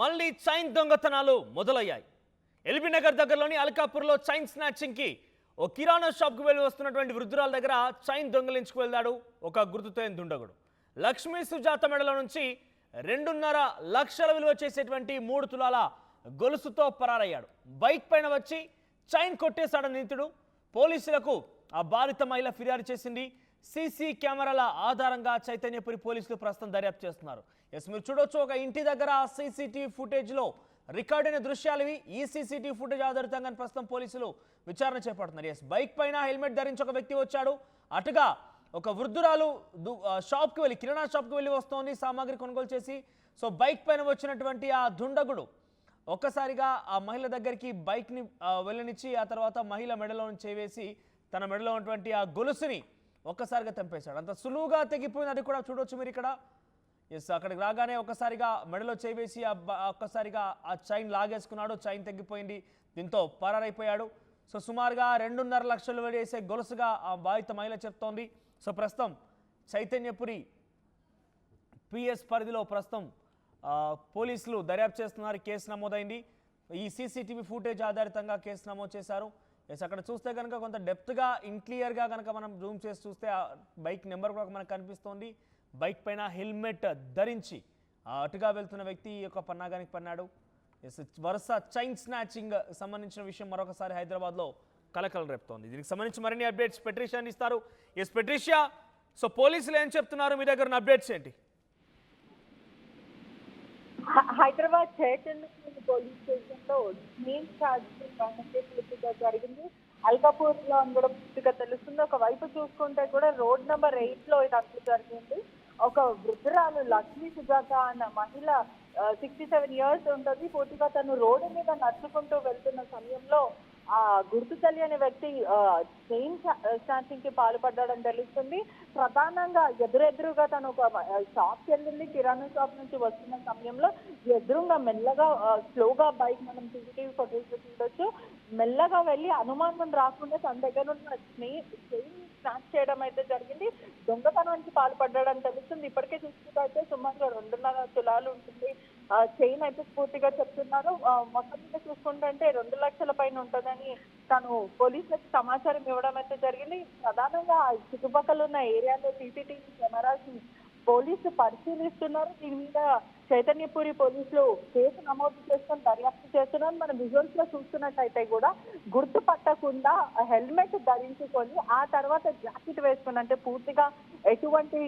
మళ్ళీ చైన్ దొంగతనాలు మొదలయ్యాయి. ఎల్బీ నగర్ దగ్గరలోని అల్కాపూర్లో చైన్ స్నాచింగ్కి ఓ కిరాణా షాప్కి వెళ్ళి వస్తున్నటువంటి వృద్ధురాల దగ్గర చైన్ దొంగలించుకు వెళ్ళాడు ఒక గుర్తుతోయని దుండగుడు. లక్ష్మీ సుజాత మెడలో నుంచి 2.5 లక్షల విలువ చేసేటువంటి 3 తులాల గొలుసుతో పరారయ్యాడు. బైక్ పైన వచ్చి చైన్ కొట్టేశాడు నిందితుడు. పోలీసులకు ఆ బాధిత మహిళ ఫిర్యాదు చేసింది. సీసీ కెమెరాల ఆధారంగా చైతన్యపురి పోలీసులు ప్రస్తుతం దర్యాప్తు చేస్తున్నారు. మీరు చూడొచ్చు, ఒక ఇంటి దగ్గర సీసీటీవీ ఫుటేజ్లో రికార్డ్ అయిన దృశ్యాలు ఇవి. ఈ సీసీటీవీ ఫుటేజ్ ఆధారితంగా ప్రస్తుతం పోలీసులు విచారణ చేపడుతున్నారు. బైక్ పైన హెల్మెట్ ధరించి ఒక వ్యక్తి వచ్చాడు. అటుగా ఒక వృద్ధురాలు షాప్కి వెళ్ళి కిరాణా షాప్కి వెళ్ళి వస్తోంది సామాగ్రి కొనుగోలు చేసి. బైక్ పైన వచ్చినటువంటి ఆ దుండగుడు ఒక్కసారిగా ఆ మహిళ దగ్గరికి బైక్ని వెళ్ళనిచ్చి ఆ తర్వాత మహిళ మెడలో చేవేసి తన మెడలో ఉన్నటువంటి ఆ గొలుసుని ఒక్కసారిగా తెంపేశాడు. అంత సులువుగా తెగిపోయింది. అది కూడా చూడొచ్చు మీరు ఇక్కడ. అక్కడికి రాగానే ఒక్కసారిగా మెడలో చేవేసి ఒక్కసారిగా ఆ చైన్ లాగేసుకున్నాడు. చైన్ తెగిపోయింది. దీంతో పరారైపోయాడు. సుమారుగా 2.5 లక్షలు వేసే గొలుసుగా ఆ బాధిత మహిళ చెప్తోంది. ప్రస్తుతం చైతన్యపురి పిఎస్ పరిధిలో ప్రస్తుతం పోలీసులు దర్యాప్తు చేస్తున్నారు. కేసు నమోదైంది. ఈ సీసీటీవీ ఫుటేజ్ ఆధారితంగా కేసు నమోదు చేశారు. అక్కడ చూస్తే కనుక కొంత డెప్త్గా ఇన్క్లియర్గా కనుక మనం జూమ్ చేసి చూస్తే ఆ బైక్ నెంబర్ కూడా మనకు కనిపిస్తోంది. బైక్ పైన హెల్మెట్ ధరించి అటుగా వెళ్తున్న వ్యక్తి యొక్క పన్నాగానికి పన్నాడు. వరుస చైన్ స్నాచింగ్ సంబంధించిన విషయం మరొకసారి హైదరాబాద్లో కలకలం రేపుతోంది. దీనికి సంబంధించి మరిన్ని అప్డేట్స్ పెట్రిషియా ఇస్తారు. పెట్రిషియా, పోలీసులు ఏం చెప్తున్నారు? మీ దగ్గర ఉన్న అప్డేట్స్ ఏంటి? హైదరాబాద్ చైతన్యపురి పోలీస్ స్టేషన్ లో మెయిన్ జరిగింది. అల్కాపూర్ లో కూడా పూర్తిగా తెలుస్తుంది. ఒకవైపు చూసుకుంటే కూడా రోడ్ నెంబర్ 8 లో ఇది జరిగింది. ఒక వృద్ధురాలు లక్ష్మీ సుజాత అన్న మహిళ 67 ఇయర్స్ ఉంటుంది. పూర్తిగా తను రోడ్డు మీద నడుచుకుంటూ వెళ్తున్న సమయంలో ఆ గుర్తు తెలియని వ్యక్తి చైన్ స్నాచింగ్ కి పాల్పడ్డాడని తెలుస్తుంది. ప్రధానంగా ఎదురెదురుగా తను ఒక షాప్కి వెళ్ళింది. కిరాణా షాప్ నుంచి వస్తున్న సమయంలో ఎదురుగా మెల్లగా స్లోగా బైక్ మనం సీసీటీవీ ఫుటేజ్ లో చూడొచ్చు. మెల్లగా వెళ్ళి అనుమానం రాకుండా తన దగ్గర ఉన్న చైన్ స్నాచ్ చేయడం అయితే జరిగింది. దొంగతనానికి పాల్పడ్డాడని తెలుస్తుంది. ఇప్పటికే చూసుకుంటే సుమారుగా 2.5 తులాలు ఉంటుంది చైన్ అయితే పూర్తిగా చెప్తున్నారు. మొత్తం మీద చూసుకుంటే 2 లక్షల పైన ఉంటుందని తను పోలీసులకు సమాచారం ఇవ్వడం అయితే జరిగింది. ప్రధానంగా చుట్టుపక్కల ఉన్న ఏరియాలో సీసీటీవీ కెమెరాస్ పోలీసులు పరిశీలిస్తున్నారు. దీని మీద చైతన్యపురి పోలీసులు కేసు నమోదు చేసుకొని దర్యాప్తు చేస్తున్నారు. మన విజువల్స్ లో చూస్తున్నట్టయితే కూడా గుర్తుపట్టకుండా హెల్మెట్ ధరించుకొని ఆ తర్వాత జాకెట్ వేసుకుని, అంటే పూర్తిగా ఎటువంటి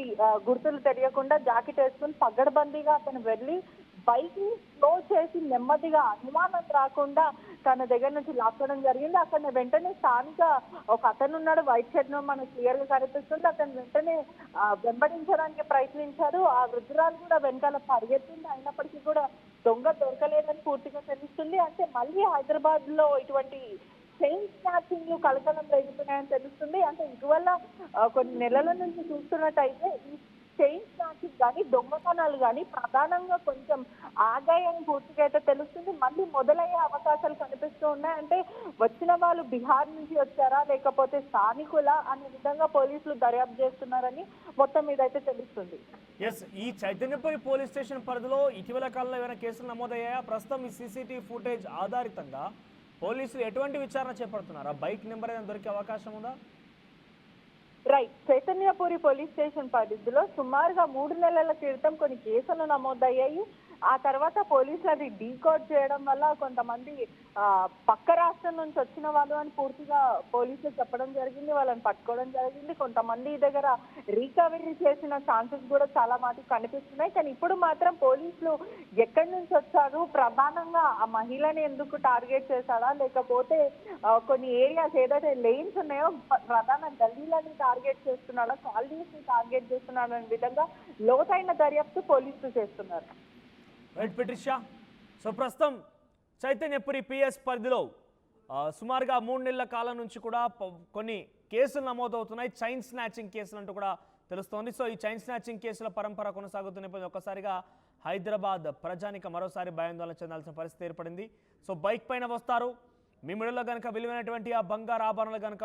గుర్తులు తెలియకుండా జాకెట్ వేసుకుని పగడబందీగా అతను వెళ్ళి బైక్ ని స్లో చేసి నెమ్మదిగా అనుమానం రాకుండా తన దగ్గర నుంచి లాక్కోవడం జరిగింది. అక్కడ వెంటనే స్థానిక ఒక అతను ఉన్నాడు, వైట్ షర్ట్ లో మనకు క్లియర్ గా కనిపిస్తుంది. అతను వెంటనే వెంబడించడానికి ప్రయత్నించారు. ఆ వృద్ధురాలు కూడా వెనకాల పరిగెత్తింది. అయినప్పటికీ కూడా దొంగ దొరకలేదని పూర్తిగా తెలుస్తుంది. అంటే మళ్ళీ హైదరాబాద్ లో ఇటువంటి చైన్ స్నాచింగ్ కలకలం రేగుతున్నాయని తెలుస్తుంది. అంటే ఇటీవల కొన్ని నెలల నుంచి చూస్తున్నట్టయితే ఈ చైన్ స్నాచింగ్ కానీ దొంగతనాలు కానీ ప్రధానంగా కొంచెం ఆదాయం పూర్తిగా అయితే తెలుస్తుంది. మళ్ళీ మొదలయ్యే అవకాశాలు కనిపిస్తూ ఉన్నాయి. అంటే వచ్చిన వాళ్ళు బీహార్ నుంచి వచ్చారా లేకపోతే స్థానికుల అనే విధంగా పోలీసులు దర్యాప్తు చేస్తున్నారని మొత్తం మీద అయితే తెలుస్తుంది. ఈ చైతన్యపురి పోలీస్ స్టేషన్ పరిధిలో ఇటీవల కాలంలో ఏమైనా కేసులు నమోదయ్యాయా? ప్రస్తుతం ఈ సీసీటీవీ ఫుటేజ్ ఆధారితంగా పోలీసులు ఎటువంటి విచారణ చేపడుతున్నారు? ఆ బైక్ నెంబర్ ఏదైనా దొరికే అవకాశం ఉందా? రైట్, చైతన్యపురి పోలీస్ స్టేషన్ పరిధిలో సుమారుగా 3 నెలల క్రితం కొన్ని కేసులు నమోదయ్యాయి. ఆ తర్వాత పోలీసులు అది డీకోడ్ చేయడం వల్ల కొంతమంది పక్క రాష్ట్రం నుంచి వచ్చిన వాళ్ళు అని పూర్తిగా పోలీసులు చెప్పడం జరిగింది. వాళ్ళని పట్టుకోవడం జరిగింది. కొంతమంది దగ్గర రికవరీ చేసిన ఛాన్సెస్ కూడా చాలా మటుకు కనిపిస్తున్నాయి. కానీ ఇప్పుడు మాత్రం పోలీసులు ఎక్కడి నుంచి వచ్చారు, ప్రధానంగా ఆ మహిళని ఎందుకు టార్గెట్ చేశారా లేకపోతే కొన్ని ఏరియాస్ ఏదైతే లేన్స్ ఉన్నాయో ప్రధాన గల్లీలని టార్గెట్ చేస్తున్నారా, కాలనీస్ ని టార్గెట్ చేస్తున్నారా అనే విధంగా లోతైన దర్యాప్తు పోలీసులు చేస్తున్నారు. రైట్ పెట్రిషియా, ప్రస్తుతం చైతన్యపురి పిఎస్ పరిధిలో సుమారుగా 3 నెలల కాలం నుంచి కూడా కొన్ని కేసులు నమోదవుతున్నాయి. చైన్ స్నాచింగ్ కేసులు అంటూ కూడా తెలుస్తోంది. ఈ చైన్ స్నాచింగ్ కేసుల పరంపర కొనసాగుతున్న ఒక్కసారిగా హైదరాబాద్ ప్రజానిక మరోసారి భయాందోళన చెందాల్సిన పరిస్థితి ఏర్పడింది. బైక్ పైన వస్తారు, మీ మెడలో కనుక విలువైనటువంటి ఆ బంగారు ఆభరణాలు కనుక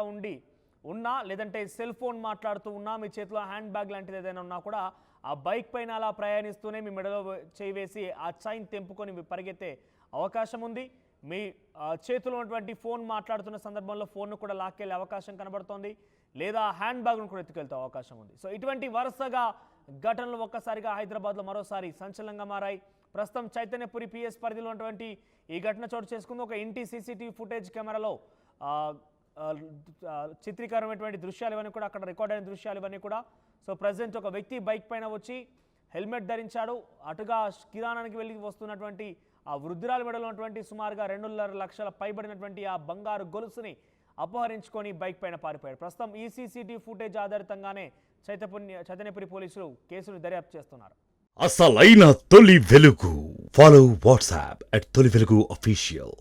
ఉన్నా లేదంటే సెల్ ఫోన్ మాట్లాడుతూ ఉన్నా, మీ చేతిలో హ్యాండ్ బ్యాగ్ లాంటిది ఏదైనా ఉన్నా కూడా ఆ బైక్ పైన అలా ప్రయాణిస్తూనే మీ మెడలో చేయి వేసి ఆ చైన్ తెంపుకొని పరిగెత్తే అవకాశం ఉంది. మీ చేతిలో ఉన్నటువంటి ఫోన్ మాట్లాడుతున్న సందర్భంలో ఫోన్ను కూడా లాక్కెళ్ళే అవకాశం కనబడుతోంది, లేదా హ్యాండ్ బ్యాగ్ను కూడా ఎత్తుకెళ్తే అవకాశం ఉంది. సో ఇటువంటి వరుసగా ఘటనలు ఒక్కసారిగా హైదరాబాద్లో మరోసారి సంచలనంగా మారాయి. ప్రస్తుతం చైతన్యపురి పిఎస్ పరిధిలో ఉన్నటువంటి ఈ ఘటన చోటు చేసుకుంది. ఒక ఇంటి సీసీటీవీ ఫుటేజ్ కెమెరాలో చిత్రీకరమైనటువంటి దృశ్యాలు ఇవన్నీ కూడా, అక్కడ రికార్డ్ అయిన దృశ్యాలు ఇవన్నీ కూడా. సో ప్రజెంట్ ఒక వ్యక్తి బైక్ పైన వచ్చి హెల్మెట్ ధరించాడు. అటుగా కిరాణానికి వెళ్ళి వస్తున్నటువంటి ఆ వృద్ధురాలు మెడలో ఉన్నటువంటి సుమారుగా 2.5 లక్షల పైబడినటువంటి ఆ బంగారు గొలుసుని అపహరించుకొని బైక్ పైన పారిపోయాడు. ప్రస్తుతం ఈ సీసీటీవీ ఫుటేజ్ ఆధారితంగానే చైతన్యపురి పోలీసులు కేసును దర్యాప్తు చేస్తున్నారు. అసలైన తొలి వెలుగు. ఫాలో వాట్సాప్ @తొలి వెలుగు అఫీషియల్.